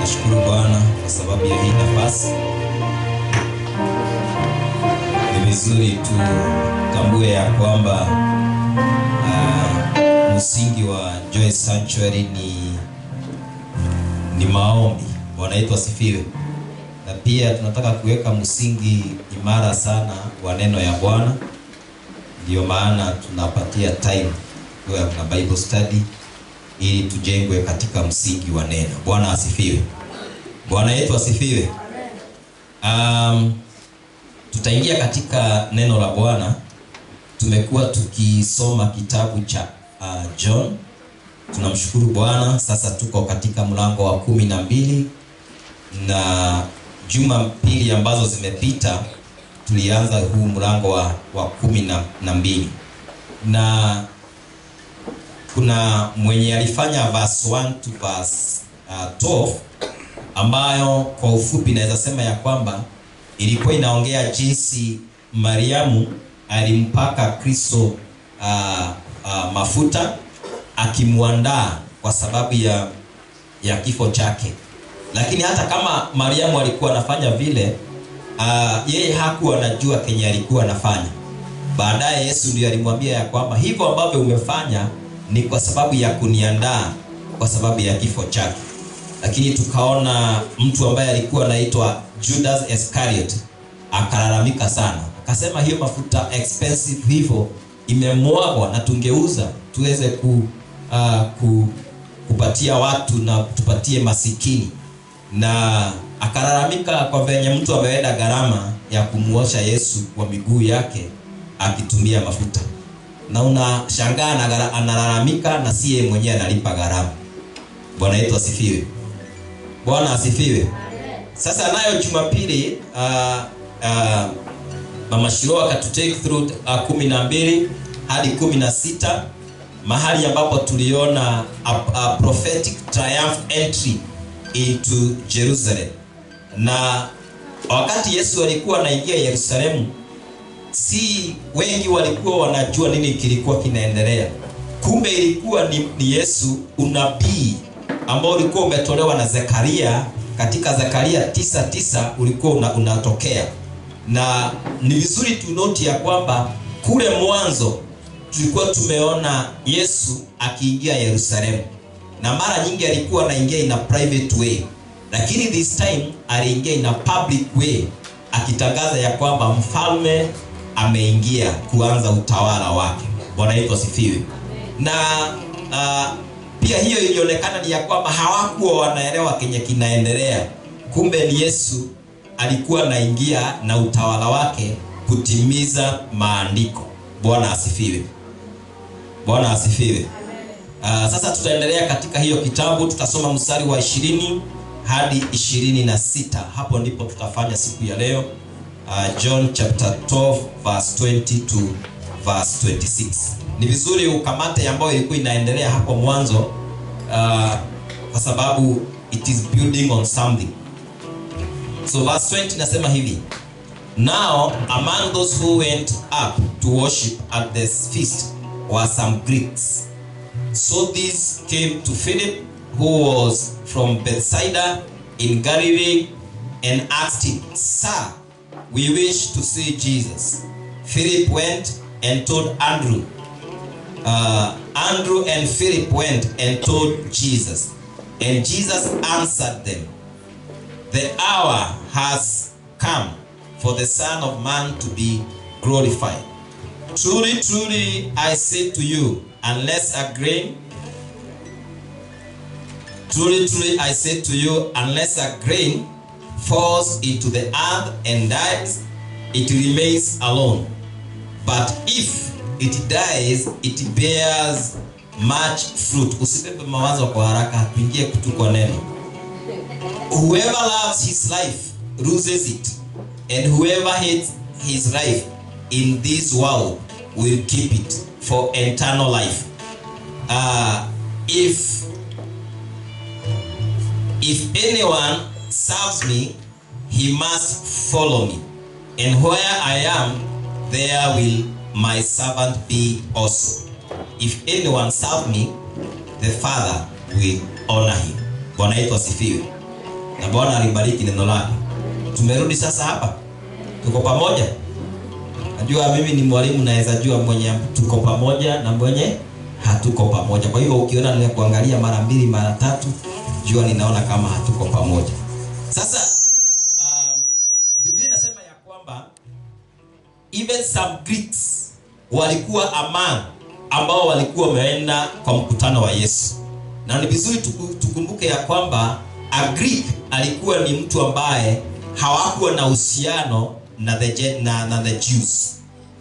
Nashukuru Bwana kwa sababu ya hii nafasi. Ni vizuri tu tambue ya kwamba msingi wa Joy Sanctuary ni maombi. Bwana wetu asifiwe. Na pia tunataka kuweka msingi imara sana wa neno ya Bwana. Ndio maana tunapatia time kwa Bible study ili tujengwe katika msingi wa neno. Bwana asifiwe. Bwana yetu asifiwe. Tutaingia katika neno la Bwana. Tumekuwa tukisoma kitabu cha John. Tunamshukuru Bwana. Sasa tuko katika mlango wa 12 na juma mbili ambazo zimepita tulianza huu mlango wa 12 na kuna mwenye alifanya verse 1 to verse 12 ambayo kwa ufupi naweza sema ya kwamba ilikuwa inaongea jinsi Mariamu alimpaka Kristo mafuta akimwandaa kwa sababu ya kifo chake. Lakini hata kama Mariamu alikuwa anafanya vile, yeye hakuwa anajua kenye alikuwa anafanya. Baadaye Yesu ndiye alimwambia ya kwamba hivyo ambavyo umefanya ni kwa sababu ya kuniandaa kwa sababu ya kifo chake. Lakini tukaona mtu ambaye alikuwa anaitwa Judas Iscariot akalalamika sana. Akasema hiyo mafuta expensive hivyo imemwagwa na tungeuza tuweze kupatia watu na tupatie masikini. Na akalalamika kwa venye mtu ameenda gharama ya kumuosha Yesu kwa miguu yake akitumia mafuta. Na unashangaa analalamika na si yeye mwenyewe analipa gharama. Bwana yetu asifiwe. Bwana asifiwe. Sasa nayo Jumapili Mama Shiro akatutake through 12 hadi 16 mahali ambapo tuliona a prophetic triumph entry into Jerusalem. Na wakati Yesu alikuwa anaingia Yerusalemu, si wengi walikuwa wanajua nini kilikuwa kinaendelea. Kumbe ilikuwa ni Yesu unabii ambao ulikuwa umetolewa na Zekaria. Katika Zekaria 9:9 ulikuwa unatokea. Na ni vizuri tu note ya kwamba kule mwanzo tulikuwa tumeona Yesu akiingia Yerusalemu. Na mara nyingi alikuwa anaingia in a private way. Lakini this time aliingia in a public way, akitangaza ya kwamba mfalme ameingia kuanza utawala wake. Bwana yetu asifiwe. Na pia hiyo ilionekana ni ya kwamba hawakuwa wanaelewa kenye kinaendelea. Kumbe ni Yesu alikuwa anaingia na utawala wake kutimiza maandiko. Bwana asifiwe. Bwana asifiwe. Sasa tutaendelea katika hiyo kitabu. Tutasoma mstari wa 20 hadi 26. Hapo ndipo tutafanya siku ya leo. John chapter 12 verse 20 to verse 26. Ni vizuri ukamate ambayo ilikuwa inaendelea hapo mwanzo, kwa sababu it is building on something. So verse 20 nasema hivi: Now among those who went up to worship at the feast were some Greeks. So these came to Philip, who was from Bethsaida in Galilee, and asked him, Sir, we wish to see Jesus. Philip went and told Andrew. Andrew and Philip went and told Jesus. And Jesus answered them, The hour has come for the Son of Man to be glorified. Truly, truly, I say to you, unless a grain falls into the earth and dies, it remains alone. But if it dies, it bears much fruit. Usibebe mawazo kwa haraka, tuingie kutuko neno. Whoever loves his life loses it, and whoever hates his life in this world will keep it for eternal life. If anyone serves me, he must follow me, and where I am, there will my servant be also. If anyone serves me, the Father will honor him. Bwana yetu asifiwe. na Bwana alibariki neno lake. Tumerudi sasa hapa, tuko pamoja. Najua mimi ni mwalimu, naweza jua mwenye tuko pamoja na mwenye hatuko pamoja. Kwa hivyo ukiona nile kuangalia mara 2 mara 3, jua ninaona kama hatuko pamoja. Sasa Biblia inasema ya kwamba even some Greeks walikuwa ambao walikuwa wameenda kwa mkutano wa Yesu. Na ni vizuri tukumbuke ya kwamba a Greek alikuwa ni mtu ambaye hawakuwa na uhusiano na the Jews.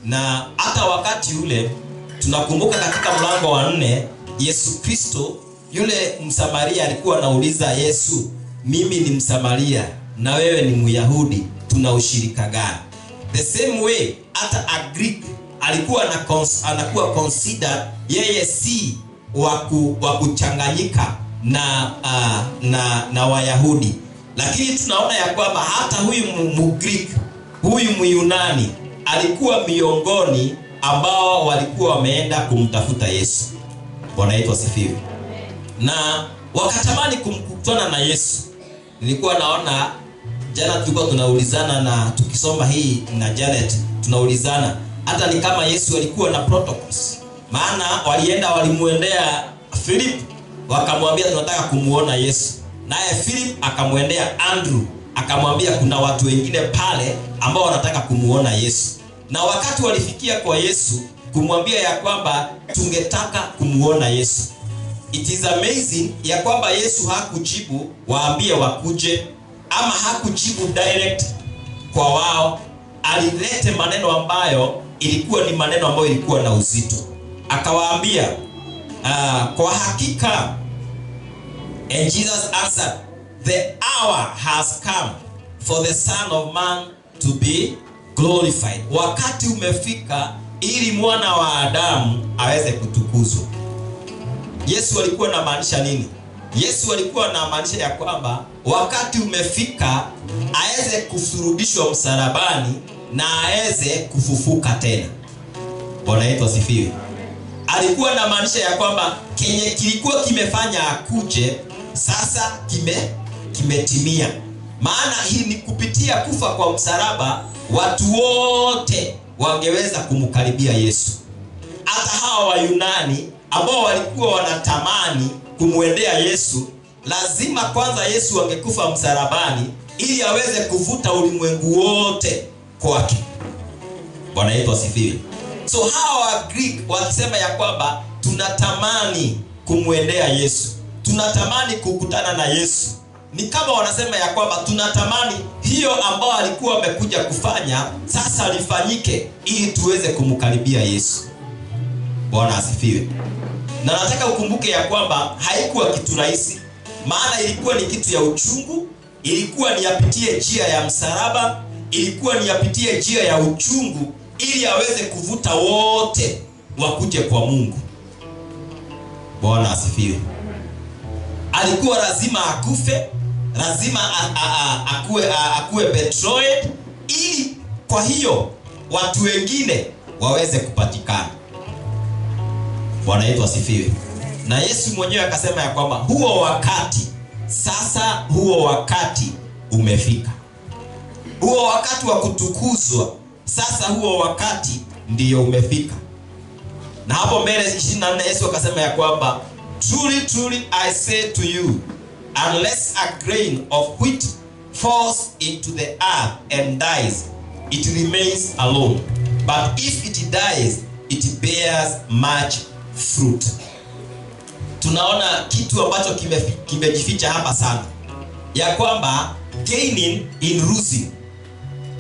Na hata wakati ule tunakumbuka katika mlango wa 4, Yesu Kristo, yule Msamaria alikuwa anauliza Yesu, mimi ni Msamaria na wewe ni Myahudi, tuna ushirika gani? The same way hata a Greek alikuwa anakuwa consider yeye si wa kuchanganyika na Wayahudi. Lakini tunaona ya kwamba hata huyu Mgreek, huyu Myunani alikuwa miongoni ambao walikuwa wameenda kumtafuta Yesu. Bwana yetu asifiwe. Na wakatamani kumkutana na Yesu. Nilikuwa naona jana tulikuwa tunaulizana na tukisoma hii na Janet tunaulizana hata ni kama Yesu alikuwa na protocols. Maana walimuendea Philip wakamwambia tunataka kumuona Yesu. Naye Philip akamwendea Andrew akamwambia kuna watu wengine pale ambao wanataka kumuona Yesu. Na wakati walifikia kwa Yesu kumwambia ya kwamba tungetaka kumuona Yesu, it is amazing ya kwamba Yesu hakujibu waambie wakuje, ama hakujibu direct kwa wao. Alilete maneno ambayo ilikuwa ni maneno ambayo ilikuwa na uzito. Akawaambia kwa hakika, and Jesus answered, the hour has come for the Son of Man to be glorified. Wakati umefika ili mwana wa Adamu aweze kutukuzwa. Yesu alikuwa na maanisha nini? Yesu alikuwa na maanisha ya kwamba wakati umefika aweze kusurubishwa msalabani na aweze kufufuka tena. Bwana yetu asifiwe. Alikuwa na maanisha ya kwamba kenye kilikuwa kimefanya akuje sasa kimetimia. Maana hii ni kupitia kufa kwa msalaba watu wote wangeweza kumkaribia Yesu. Hata hawa Wayunani ambao walikuwa wanatamani kumwendea Yesu, lazima kwanza Yesu angekufa msalabani ili aweze kuvuta ulimwengu wote kwake. Bwana yetu asifiwe. So hawa Greek wakisema ya kwamba tunatamani kumwendea Yesu, tunatamani kukutana na Yesu, ni kama wanasema ya kwamba tunatamani hiyo ambao alikuwa amekuja kufanya sasa lifanyike ili tuweze kumkaribia Yesu. Bwana asifiwe. Na nataka ukumbuke ya kwamba haikuwa kitu rahisi, maana ilikuwa ni kitu ya uchungu, ilikuwa ni yapitie njia ya msalaba, ilikuwa ni yapitie njia ya uchungu ili aweze kuvuta wote wakuje kwa Mungu. Bwana asifiwe. Alikuwa lazima akufe, lazima akuwe betrayed ili kwa hiyo watu wengine waweze kupatikana. Bwana yetu asifiwe. Na Yesu mwenyewe akasema ya kwamba huo wakati sasa, huo wakati umefika. Huo wakati wa kutukuzwa sasa, huo wakati ndio umefika. Na hapo mbele 24 Yesu akasema ya kwamba truly truly I say to you, unless a grain of wheat falls into the earth and dies, it remains alone. But if it dies, it bears much fruit. Tunaona kitu ambacho kimejificha hapa sana, ya kwamba gaining in losing,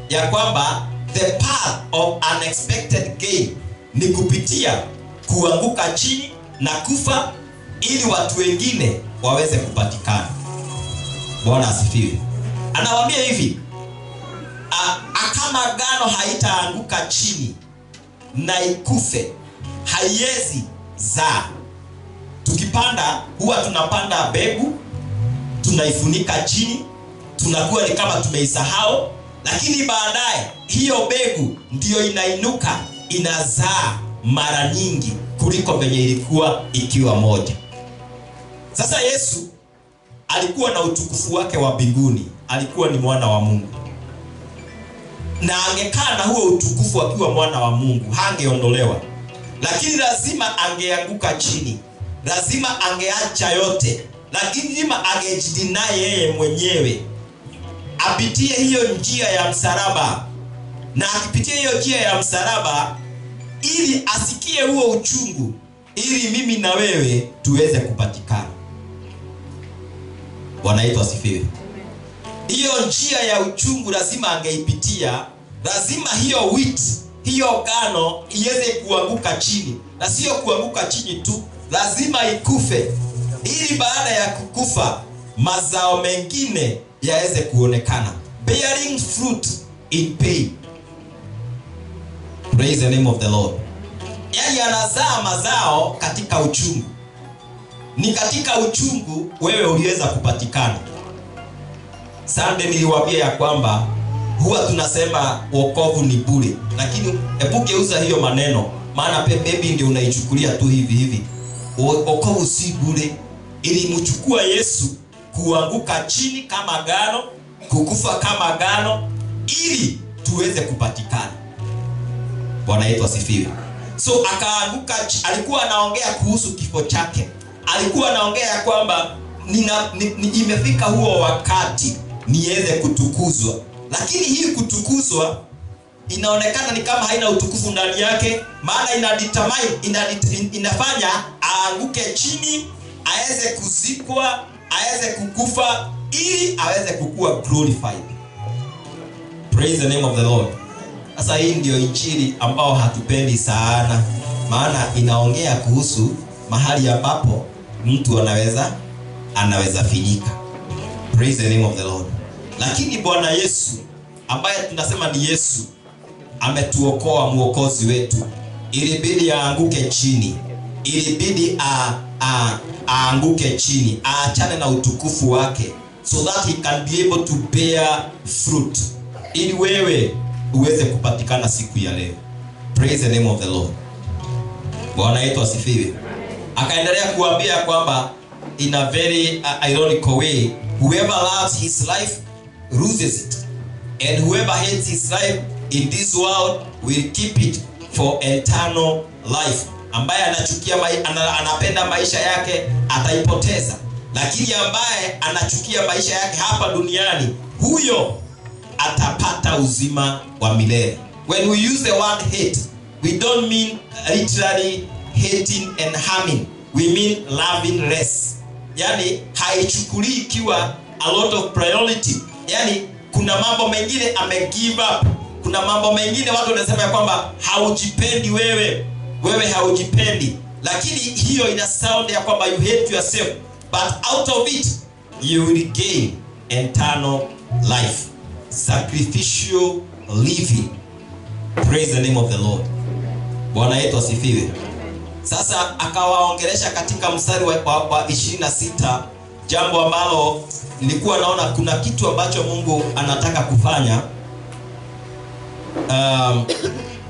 ya kwamba the path of unexpected gain ni kupitia kuanguka chini na kufa ili watu wengine waweze kupatikana. Bwana asifiwe. Anawaambia hivi, kama ngano haitaanguka chini na ikufe, haiwezi zaa. Tukipanda huwa tunapanda mbegu, tunaifunika chini, tunakuwa ni kama tumeisahau, lakini baadaye hiyo mbegu ndio inainuka, inazaa mara nyingi kuliko venye ilikuwa ikiwa moja. Sasa Yesu alikuwa na utukufu wake wa mbinguni, alikuwa ni mwana wa Mungu, na angekaa na huo utukufu akiwa mwana wa Mungu, hangeondolewa. Lakini lazima angeanguka chini, lazima angeacha yote, lazima angejidinai yeye mwenyewe, apitie hiyo njia ya msalaba. Na akipitia hiyo njia ya msalaba ili asikie huo uchungu, ili mimi na wewe tuweze kupatikana. Bwana yetu asifiwe. Hiyo njia ya uchungu lazima angeipitia, lazima hiyo wheat, hiyo ngano iweze kuanguka chini, na sio kuanguka chini tu, lazima ikufe, ili baada ya kukufa mazao mengine yaweze kuonekana, bearing fruit in pain. Praise the name of the Lord. Yani anazaa mazao katika uchungu. Ni katika uchungu wewe uliweza kupatikana. Sunday niliwaambia ya kwamba huwa tunasema wokovu ni bure, lakini hebu geuza hiyo maneno, maana maybe ndio unaichukulia tu hivi hivi. Wokovu si bure. Ilimchukua Yesu kuanguka chini kama ngano, kukufa kama ngano, ili tuweze kupatikana. Bwana yetu asifiwe. So akaanguka, alikuwa anaongea kuhusu kifo chake. Alikuwa anaongea kwamba imefika huo wakati niweze kutukuzwa. Lakini hii kutukuzwa inaonekana ni kama haina utukufu ndani yake, maana inafanya aanguke chini, aweze kuzikwa, aweze kukufa, ili aweze kukua glorified. Praise the name of the Lord. Sasa hii ndio injili ambao hatupendi sana, maana inaongea kuhusu mahali ambapo mtu anaweza finyika. Praise the name of the Lord. Lakini Bwana Yesu, ambaye tunasema ni Yesu, ametuokoa, mwokozi wetu, ilibidi aanguke chini, ilibidi aanguke chini, aachane na utukufu wake, so that he can be able to bear fruit, ili wewe uweze kupatikana siku ya leo. Praise the name of the Lord. Bwana yetu asifiwe. Akaendelea kuambia kwamba in a very ironical way, whoever loves his life loses it, and whoever hates his life in this world will keep it for eternal life. Ambaye anapenda maisha yake ataipoteza, lakini ambaye anachukia maisha yake hapa duniani, huyo atapata uzima wa milele. When we use the word hate, we don't mean literally hating and harming. We mean loving less. Yani haichukulii ikiwa a lot of priority. Yani kuna mambo mengine give up. Kuna mambo mengine watu wanasema ya kwamba haujipendi wewe haujipendi. Lakini hiyo ina sound ya kwamba you hate yourself, but out of it you will gain eternal life. Sacrificial living. Praise the name of the Lord. Bwana yetu asifiwe. Sasa akawaongelesha katika mstari wa 26, jambo ambalo nilikuwa naona kuna kitu ambacho Mungu anataka kufanya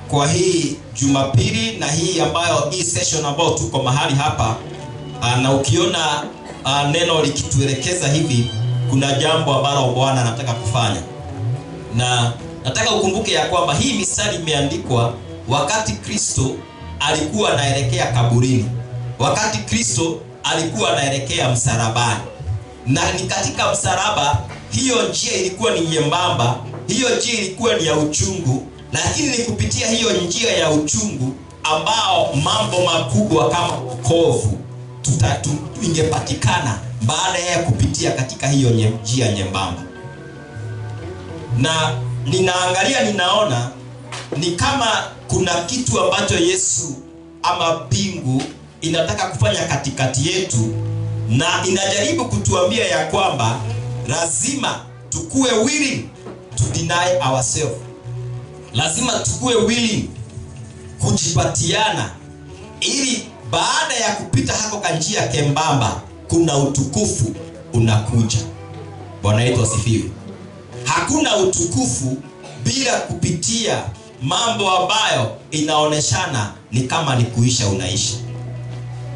kwa hii Jumapili, na hii ambayo hii session ambayo tuko mahali hapa, na ukiona neno likituelekeza hivi, kuna jambo ambalo Bwana anataka kufanya. Na nataka ukumbuke ya kwamba hii misali imeandikwa wakati Kristo alikuwa anaelekea kaburini, wakati Kristo alikuwa anaelekea msalabani. Na ni katika msalaba, hiyo njia ilikuwa ni nyembamba, hiyo njia ilikuwa ni ya uchungu, lakini ni kupitia hiyo njia ya uchungu ambao mambo makubwa kama wokovu ingepatikana baada ya kupitia katika hiyo njia nyembamba. Na ninaona ni kama kuna kitu ambacho Yesu ama mbingu inataka kufanya katikati yetu, na inajaribu kutuambia ya kwamba lazima tukue willing to deny ourselves. Lazima tukue willing kujipatiana, ili baada ya kupita hako kanjia kembamba kuna utukufu unakuja. Bwana yetu asifiwe. Hakuna utukufu bila kupitia mambo ambayo inaoneshana ni kama ni kuisha unaishi.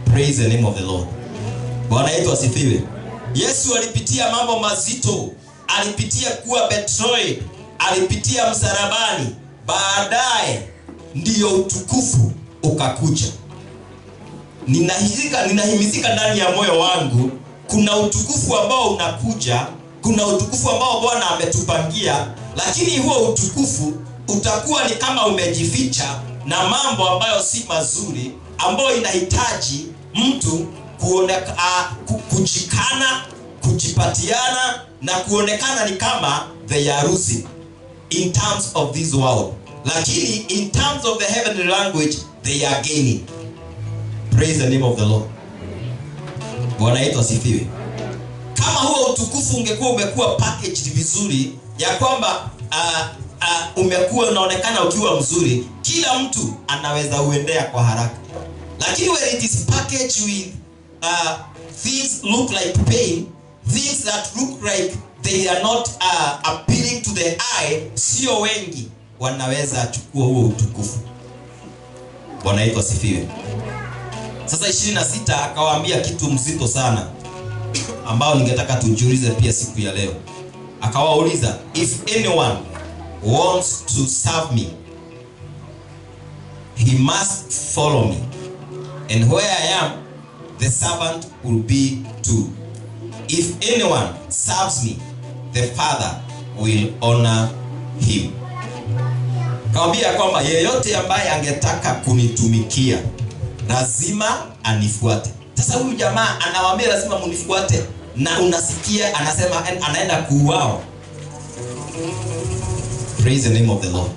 Praise the name of the Lord. Bwana yetu asifiwe. Yesu alipitia mambo mazito, alipitia kuwa betrayed, alipitia msalabani, baadaye ndiyo utukufu ukakuja. Ninahimizika ndani ya moyo wangu, kuna utukufu ambao unakuja, kuna utukufu ambao Bwana ametupangia, lakini huo utukufu utakuwa ni kama umejificha na mambo ambayo si mazuri, ambayo inahitaji mtu kujikana, kujipatiana na kuonekana ni kama they are losing in terms of this world, lakini in terms of the heavenly language they are gaining. Praise the name of the Lord. Bwana yetu asifiwe. Kama huo utukufu umekuwa packaged vizuri, ya kwamba umekuwa unaonekana ukiwa mzuri, kila mtu anaweza uendea kwa haraka. Lakini when it is packaged with things look like pain, things that look like they are not appealing to the eye, sio wengi wanaweza chukua huo utukufu. Bwana yetu asifiwe. Sasa 26 akawaambia kitu mzito sana ambao ningetaka tujiulize pia siku ya leo. Akawauliza, if anyone wants to serve me, he must follow me, and where I am, the servant will be too. If anyone serves me, the Father will honor him. Kaambia kwamba yeyote ambaye angetaka kunitumikia lazima anifuate. Sasa huyu jamaa anawaambia lazima munifuate, na unasikia anasema anaenda kuuawa. Praise the name of the Lord.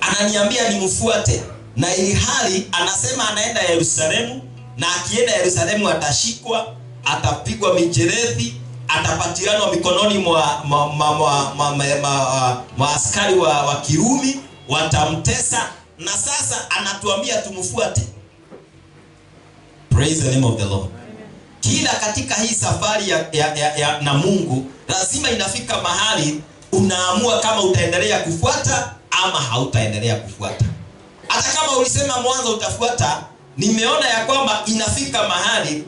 Ananiambia nimfuate, na ili hali anasema anaenda Yerusalemu, na akienda Yerusalemu atashikwa, atapigwa mijeledi, atapatianwa mikononi mwa askari wa Kirumi, watamtesa, na sasa anatuambia tumfuate. Praise the name of the Lord. Kila katika hii safari na Mungu, lazima inafika mahali unaamua kama utaendelea kufuata ama hautaendelea kufuata. Hata kama ulisema mwanzo utafuata, nimeona ya kwamba inafika mahali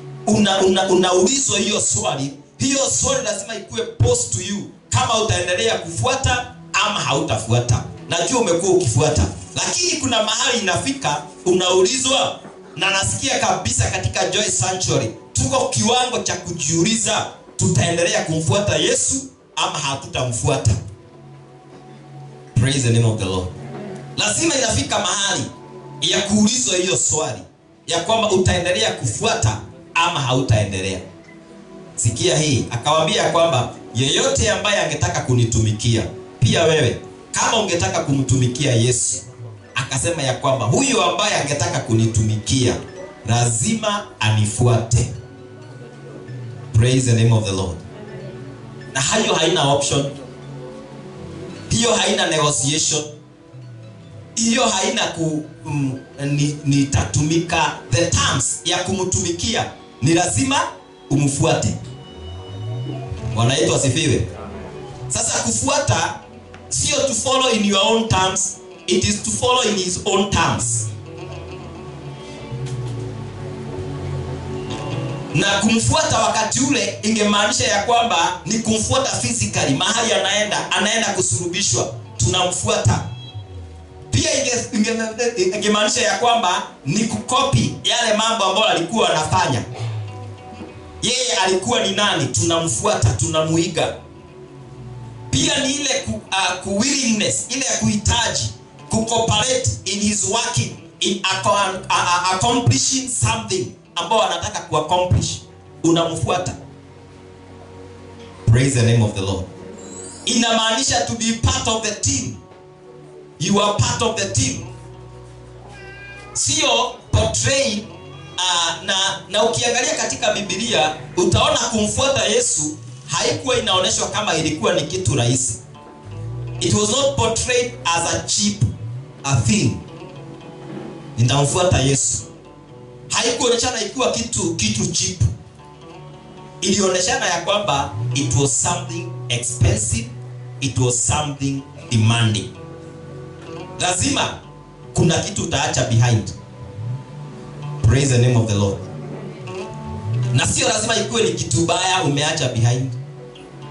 unaulizwa hiyo swali. Hiyo swali lazima ikuwe post to you, kama utaendelea kufuata ama hautafuata. Najua umekuwa ukifuata, lakini kuna mahali inafika unaulizwa, na nasikia kabisa katika Joy Sanctuary tuko kiwango cha kujiuliza, tutaendelea kumfuata Yesu ama hatutamfuata. Praise the name of the Lord. Lazima inafika mahali ya kuulizwa hiyo swali ya kwamba utaendelea kufuata ama hautaendelea. Sikia hii, akawaambia kwamba yeyote ambaye angetaka kunitumikia, pia wewe kama ungetaka kumtumikia Yesu, akasema ya kwamba huyu ambaye angetaka kunitumikia lazima anifuate. Praise the name of the Lord. Na hayo haina option, hiyo haina negotiation, hiyo haina nitatumika. The terms ya kumtumikia ni lazima umfuate. Bwana yetu asifiwe. Sasa kufuata sio to follow in your own terms, it is to follow in his own terms. Na kumfuata wakati ule ingemaanisha ya kwamba ni kumfuata physically, mahali anaenda kusulubishwa, tunamfuata. Pia ingemaanisha ya kwamba ni kukopi yale mambo ambayo alikuwa anafanya. Yeye alikuwa ni nani, tunamfuata, tunamuiga. Pia ni ile willingness, ile ya kuhitaji cooperate in his working, in accomplishing something ambao anataka kuaccomplish, unamfuata. Praise the name of the Lord. Inamaanisha to be part of the team. You are part of the team. Sio portray na ukiangalia katika Biblia utaona kumfuata Yesu haikuwa inaonyeshwa kama ilikuwa ni kitu rahisi. It was not portrayed as a cheap thing. Nitamfuata Yesu. Haikuonekana ikiwa kitu cheap. Ilionekana ya kwamba it was something expensive, it was something demanding. Lazima kuna kitu utaacha behind. Praise the name of the Lord. Na sio lazima ikuwe ni kitu baya umeacha behind.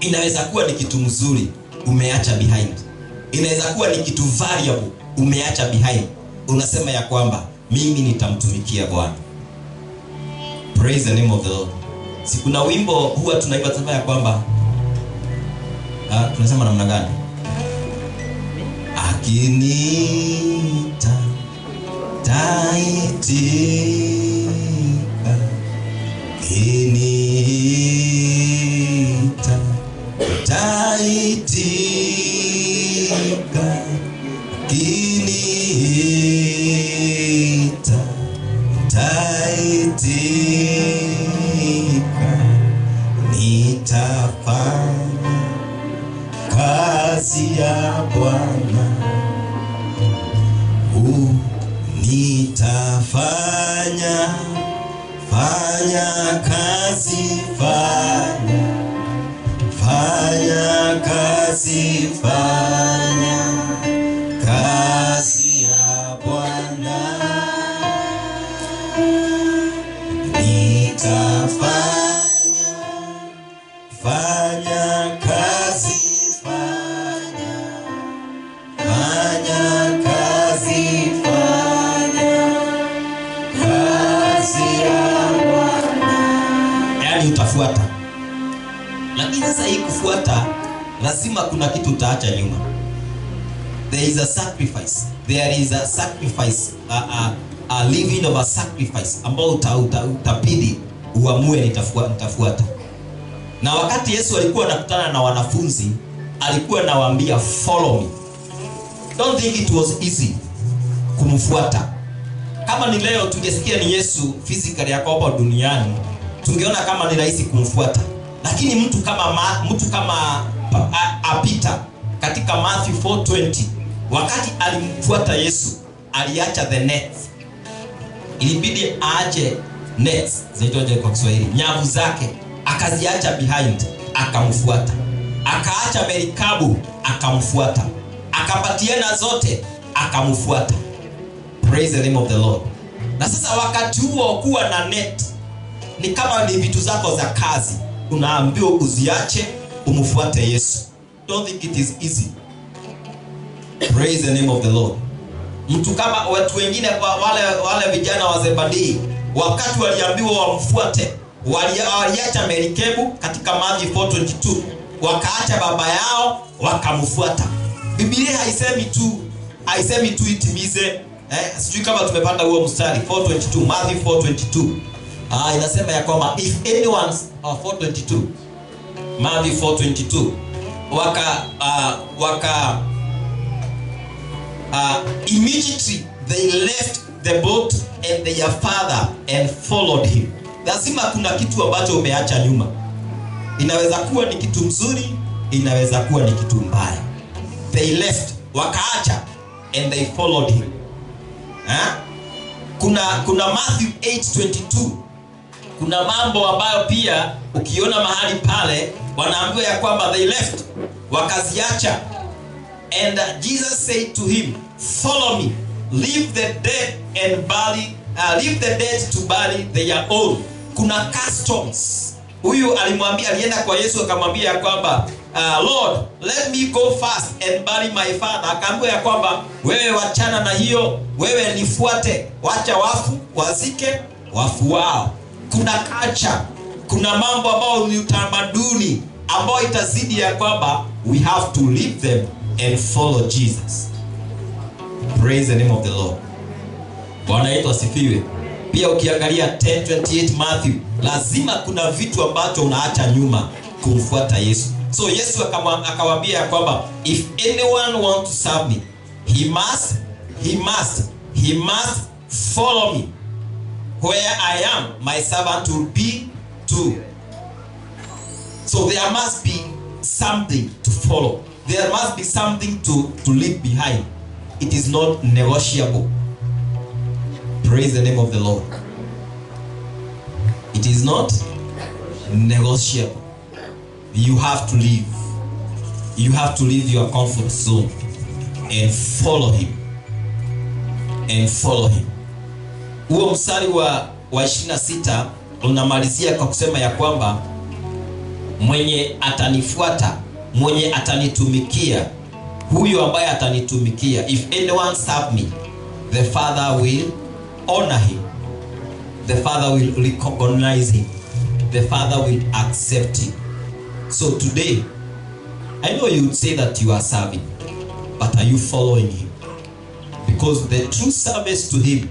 Inaweza kuwa ni kitu mzuri umeacha behind. Inaweza kuwa ni kitu valuable umeacha behind. Unasema ya kwamba mimi nitamtumikia Bwana. Praise the name of the Lord. Si kuna wimbo huwa tunaimba tunasema ya kwamba tunasema namna gani? Akinita taitika, kinita taitika, kinita taitika, nitafanya kazi ya Bwana, nitafanya kazi, fanya kazi ya Bwana, fanya kazi, fanya kazi ya Bwana. Yani utafuata. Lakini sasa hii kufuata lazima kuna kitu utaacha nyuma. There is a sacrifice. There is a sacrifice, a living of a sacrifice ambao utapidi uamue nitafuata. Na wakati Yesu alikuwa anakutana na wanafunzi, alikuwa anawaambia follow me. Don't think it was easy kumfuata. Kama ni leo tungesikia ni Yesu physically yako hapa duniani, tungeona kama ni rahisi kumfuata. Lakini mtu kama Peter katika Matthew 4:20, wakati alimfuata Yesu, aliacha the nets. Ilibidi aache nets, zinaitwaje kwa Kiswahili? Nyavu zake, akaziacha behind, akamfuata. Akaacha merikabu, akamfuata. Akapatiana zote, akamfuata. Praise the name of the Lord. Na sasa wakati huo kuwa na net ni kama ni vitu zako za kazi, unaambiwa uziache umfuate Yesu. Don't think it is easy. Praise the name of the Lord. Mtu kama watu wengine, wale vijana wa Zebedee, wakati waliambiwa wamfuate, waliacha merikebu katika Mathayo 4:22, wakaacha baba yao wakamfuata. Biblia haisemi tu itimize. Sijui kama tumepata huo mstari 4:22, Mathayo 4:22. Inasema ya kwamba if anyone 4:22, Mathayo 4:22, immediately they left the boat and their father and followed him. Lazima kuna kitu ambacho umeacha nyuma. Inaweza kuwa ni kitu mzuri, inaweza kuwa ni kitu mbaya. They left, wakaacha, and they followed him. Kuna Matthew 8:22. Kuna mambo ambayo pia ukiona mahali pale wanaambiwa ya kwamba they left, wakaziacha. And Jesus said to him, follow me, leave the dead to bury their own. Kuna customs. Huyu alienda kwa Yesu akamwambia ya kwamba Lord, let me go fast and bury my father. Akaambiwa ya kwamba wewe wachana na hiyo, wewe nifuate, wacha wafu wazike wafu wao. Kuna culture, kuna mambo ambayo ni utamaduni ambao itazidi ya kwamba we have to leave them and follow Jesus. Praise the name of the Lord. Bwana yetu asifiwe. Pia ukiangalia 10:28 Matthew, lazima kuna vitu ambacho unaacha nyuma kumfuata Yesu. So Yesu akawaambia kwamba if anyone want to serve me, he must follow me. Where I am, my servant will be too. So there must be something to follow. There must be something to leave behind. It is not negotiable. Praise the name of the Lord. It is not negotiable. You have to leave. You have to leave your comfort zone and follow him. And follow him. Huo mstari wa 26 unamalizia kwa kusema ya kwamba mwenye atanifuata, mwenye atanitumikia, huyo ambaye atanitumikia, if anyone serve me, the Father will honor him, the Father will recognize him, the Father will accept him. So today, I know you would say that you are serving, but are you following him? Because the true service to him,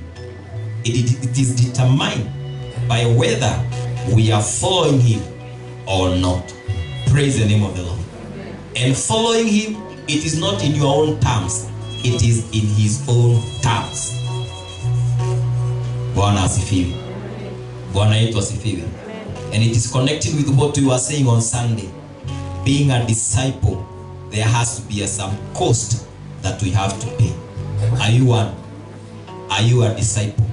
it is determined by whether we are following him or not. Praise the name of the Lord. And following him, it is not in your own terms, it is in his own terms. Bwana asifiwe. Bwana yetu asifiwe. And it is connected with what we were saying on Sunday. Being a disciple, there has to be some cost that we have to pay. Are you one? Are you a disciple?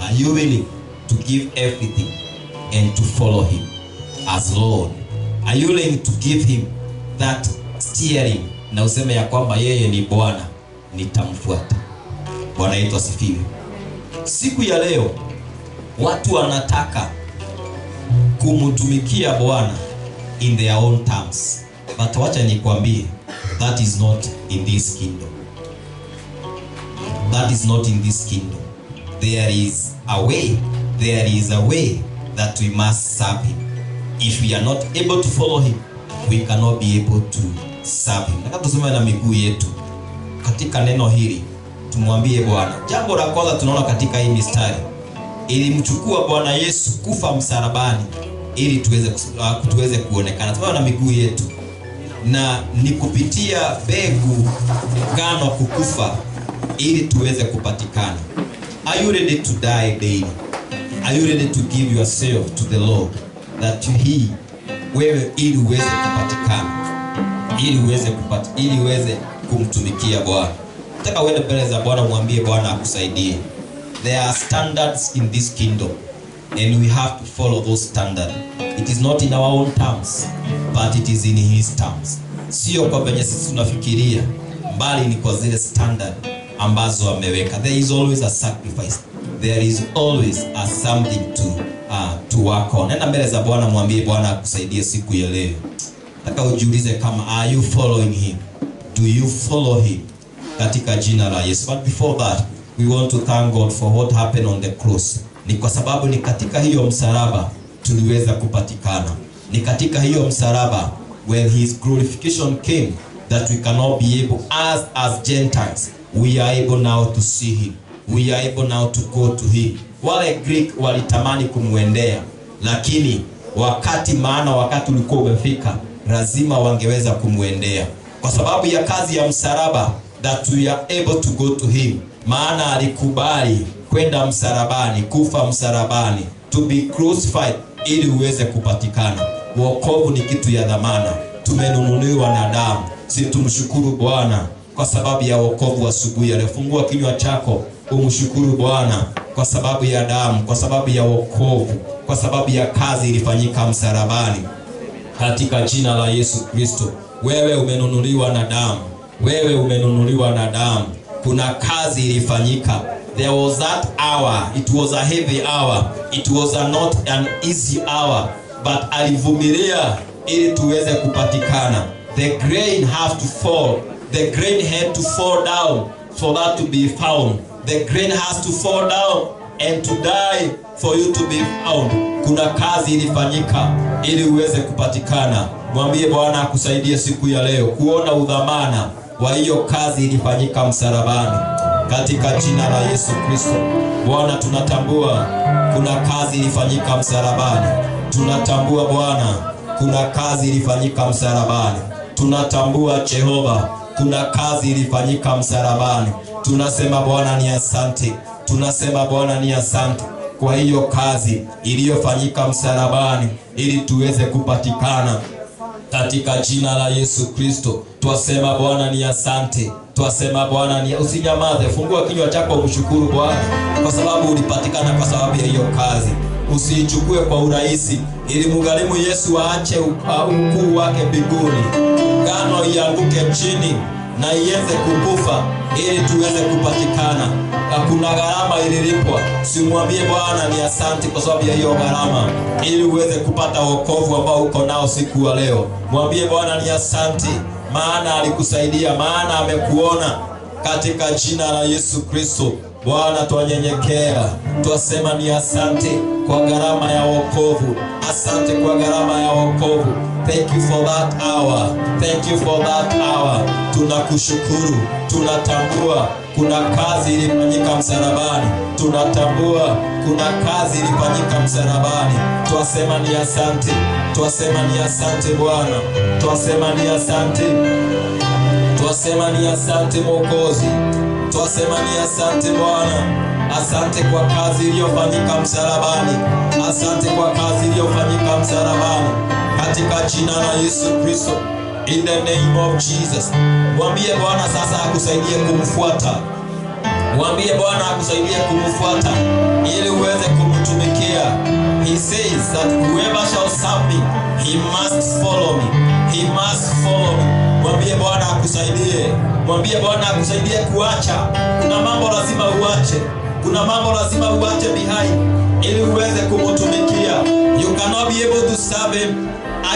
Are you willing to give everything and to follow him as Lord? Are you willing to give him that steering na useme ya kwamba yeye ni Bwana, nitamfuata? Bwana yetu asifiwe. Siku ya leo watu wanataka kumtumikia Bwana in their own terms. But wacha nikwambie, that is not in this kingdom. That is not in this kingdom. There is a way that we must serve him. If we are not able to follow him, we cannot be able to serve him. Nataka tuseme na miguu yetu katika neno hili, tumwambie Bwana. Jambo la kwanza tunaona katika hii mistari, ilimchukua Bwana Yesu kufa msalabani ili tuweze kuonekana. Tumwa na miguu yetu, na ni kupitia begu ngano kukufa ili tuweze kupatikana. Are you ready to die daily? Are you ready to give yourself to the Lord, that he wewe ili uweze kupatikana, ili uweze kumtumikia Bwana? Nataka uende mbele za Bwana, mwambie Bwana akusaidie. There are standards in this kingdom, and we have to follow those standards. It is not in our own terms, but it is in his terms. Sio kwa venye sisi tunafikiria, bali ni kwa zile standard ambazo ameweka. There is always a sacrifice. There is always a something to work on. Nenda mbele za Bwana, mwambie Bwana akusaidie siku ya leo. Nataka ujiulize kama are you following him? Do you follow him? Katika jina la Yesu. But before that, we want to thank God for what happened on the cross. Ni kwa sababu ni katika hiyo msalaba tuliweza kupatikana. Ni katika hiyo msalaba when his glorification came, that we cannot be able, as Gentiles, we are able now to see him. We are able now to go to him. Wale Greek walitamani kumwendea, lakini wakati ulikuwa umefika, lazima wangeweza kumwendea. Kwa sababu ya kazi ya msalaba, that we are able to go to him. Maana alikubali kwenda msalabani, kufa msalabani, to be crucified ili uweze kupatikana. Wokovu ni kitu ya dhamana. Tumenunuliwa na damu. Sisi tumshukuru Bwana kwa sababu ya wokovu asubuhi. Alifungua kinywa chako umshukuru Bwana kwa sababu ya damu, kwa sababu ya wokovu, kwa sababu ya kazi ilifanyika msalabani. Katika jina la Yesu Kristo, wewe umenunuliwa na damu. Wewe umenunuliwa na damu. Kuna kazi ilifanyika. There was that hour. It was a heavy hour. It was not an easy hour. But alivumilia ili tuweze kupatikana. The grain have to fall. The grain had to fall down for that to be found. The grain has to fall down and to die for you to be found. Kuna kazi ilifanyika ili uweze kupatikana. Mwambie Bwana akusaidie siku ya leo kuona udhamana wa hiyo kazi ilifanyika msalabani. Katika jina la Yesu Kristo, Bwana, tunatambua kuna kazi ilifanyika msalabani. Tunatambua Bwana, kuna kazi ilifanyika msalabani. Tunatambua Jehova, kuna kazi ilifanyika msalabani. Tunasema Bwana ni asante. Tunasema Bwana ni asante kwa hiyo kazi iliyofanyika msalabani ili tuweze kupatikana. Katika jina la Yesu Kristo, twasema Bwana ni asante. Twasema Bwana ni, usinyamaze, fungua kinywa chako umshukuru Bwana kwa sababu ulipatikana kwa sababu ya hiyo kazi. Usiichukue kwa urahisi. Ili mgharimu Yesu aache ukuu wake mbinguni, ngano ianguke chini na iweze kukufa ili tuweze kupatikana. Kuna gharama ililipwa. Simwambie Bwana ni asante kwa sababu ya hiyo gharama, ili uweze kupata wokovu ambao uko nao siku ya leo. Mwambie Bwana ni asante, maana alikusaidia, maana amekuona, katika jina la Yesu Kristo. Bwana, twanyenyekea, twasema ni asante kwa gharama ya wokovu. Asante kwa gharama ya wokovu. Thank you for that hour. Thank you for that hour. Tunakushukuru. Tunatambua kuna kazi ilifanyika msalabani. Tunatambua kuna kazi ilifanyika msalabani. Twasema ni asante. Twasema ni asante Bwana. Twasema ni asante. Twasema ni asante Mwokozi. Twasema ni asante Bwana. Asante kwa kazi iliyofanyika msalabani. Asante kwa kazi iliyofanyika msalabani, katika jina la Yesu Kristo. In the name of Jesus. Mwambie Bwana sasa akusaidie kumfuata. Mwambie Bwana akusaidie kumfuata ili uweze kumtumikia. He says that whoever shall serve me, he must follow me. He must follow me. Mwambie Bwana akusaidie. Mwambie Bwana akusaidie kuacha. Kuna mambo lazima uache. Kuna mambo lazima uache behind ili uweze kumtumikia. You cannot be able to serve him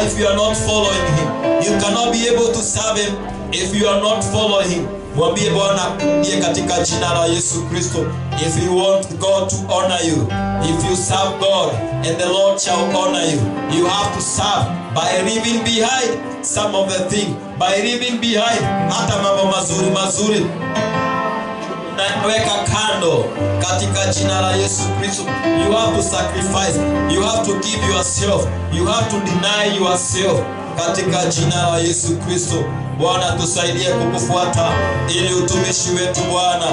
if you are not following him. You cannot be able to serve him if you are not following him. Mwambie Bwana ndiye katika jina la Yesu Kristo. If you want God to honor you, if you serve God and the Lord shall honor you, you have to serve by leaving behind some of the things, by leaving behind hata mambo mazuri na weka kando katika jina la Yesu Kristo. You have to sacrifice. You have to give yourself. You have to deny yourself katika jina la Yesu Kristo. Bwana, tusaidie kukufuata ili utumishi wetu Bwana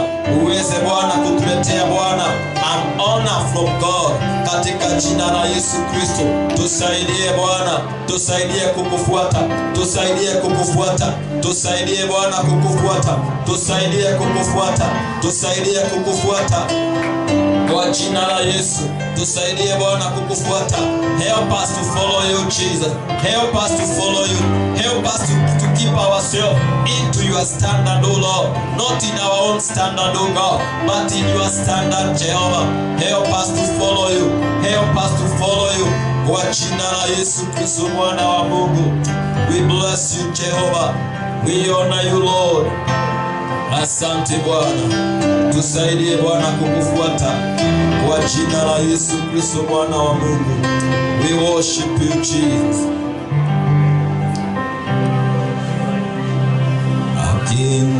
uweze Bwana kutuletea Bwana an honor from God katika jina la Yesu Kristo. Tusaidie Bwana, tusaidie kukufuata, tusaidie kukufuata, tusaidie Bwana kukufuata, tusaidie kukufuata, tusaidie kukufuata kwa jina la Yesu. Tusaidie Bwana kukufuata. Help us to follow you, Jesus. Help us to follow you. Help us to keep ourselves into your standard, O Lord. Not in our own standard, O God, but in your standard, Jehovah. Help us to follow you. Help us to follow you. Kwa jina la Yesu Kristo, Mwana wa Mungu. We bless you, Jehovah. We honor you, Lord. Asante Bwana. Tusaidie Bwana kukufuata kwa jina la Yesu Kristo, Mwana wa Mungu. We worship you, Jesus. Again